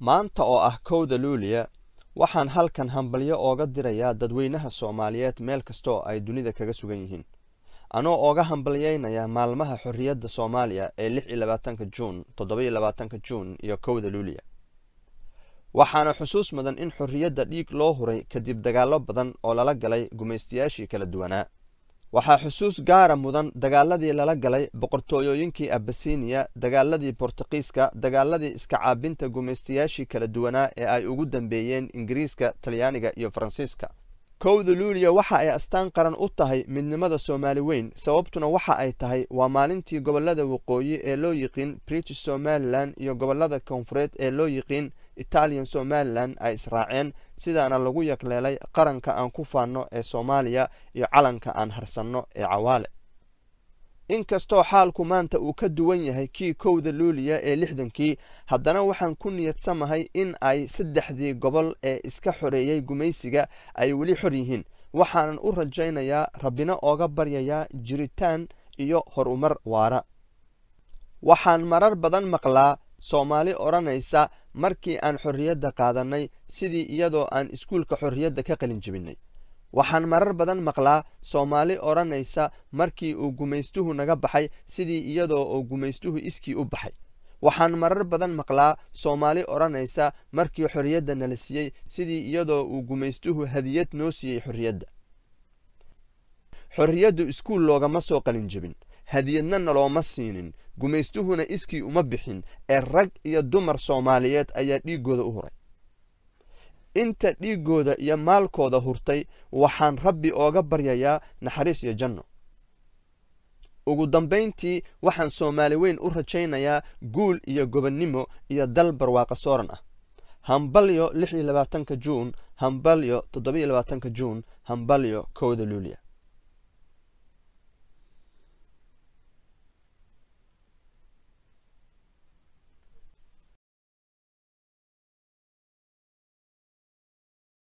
maanta oo ah 1 Luulyo waxaan halkan hambalyo ooga dirayaa dadweynaha Soomaaliyeed meel kasta oo ay dunida kaga sugan yihiin anoo ooga hambalyeynaya maalmaha xorriyadda Soomaaliya ee 26 Juun 27 Juun iyo 1 Luulyo waxaana xusuus mudan in xorriyadda dhiig loo huray kadib dagaalo badan oo lala galay gumaystayaashii kala duwanaa waxaa xusuus gaara mudan dagaaladii lala galay boqortooyooyinkii Abyssinia dagaaladii Boortaqiiska dagaaladii iska caabinta gumaystayaashii kala duwanaa ee ay ugu dambeeyeen Ingiriiska Talyaaniga iyo Faransiiska 1 Luulyo waxa ay astaan qaran u tahay midnimada Soomaali weyn sababtuna waxa ay tahay waa maalintii gobolada waqooyi ee loo yiqiin British Somaliland iyo gobolada koonfureed ee loo yiqiin Italian Somaliland ay israaceen sidaana lagu yaqleelay qaranka aan ku faano ee Soomaaliya iyo calanka aan harsanno ee Cawaale inkastoo xaalku maanta uu ka duwan yahay kii 1 Luulyo ee 60kii haddana waxaan ku niyadsamahay in ay saddexdii gobol ee iska xoreeyay gumaysiga ay weli xor yihiin waxaan u rajaynayaa rabbina ooga baryayaa jiritaan iyo horumar waara waxaan marar badan maqlaa Soomaali oranaysa markii aan xorriyadda qaadanay sidii iyadoo aan iskuulka xorriyadda ka qalin jabinay waxaan marar badan maqlaa Soomaali oranaysa markii uu gumaystuhu naga baxay sidii iyadoo uu gumaystuhu iskii u baxay waxaan marar badan maqlaa Soomaali oranaysa markii xorriyadda nala siiyay sidii iyadoo uu gumaystuhu hadiyad noo siiyay xorriyaddu iskuul loogama soo qalin jabin hadiyadna nalooma siinin gumaystuhuna iskii uma bixin ee rag iyo dumar Soomaaliyeed ayaa dhiigooda u huray inta dhiigooda iyo maalkooda hurtay waxaan Rabbi ooga baryayaa naxariis iyo janno ugu dambeyntii waxaan Soomaali weyn u rajaynayaa guul iyo gobonnimo iyo dal barwaaqo sooran ah hambalyo 26 Juun hambalyo 27 Juun hambalyo 1 Luulyo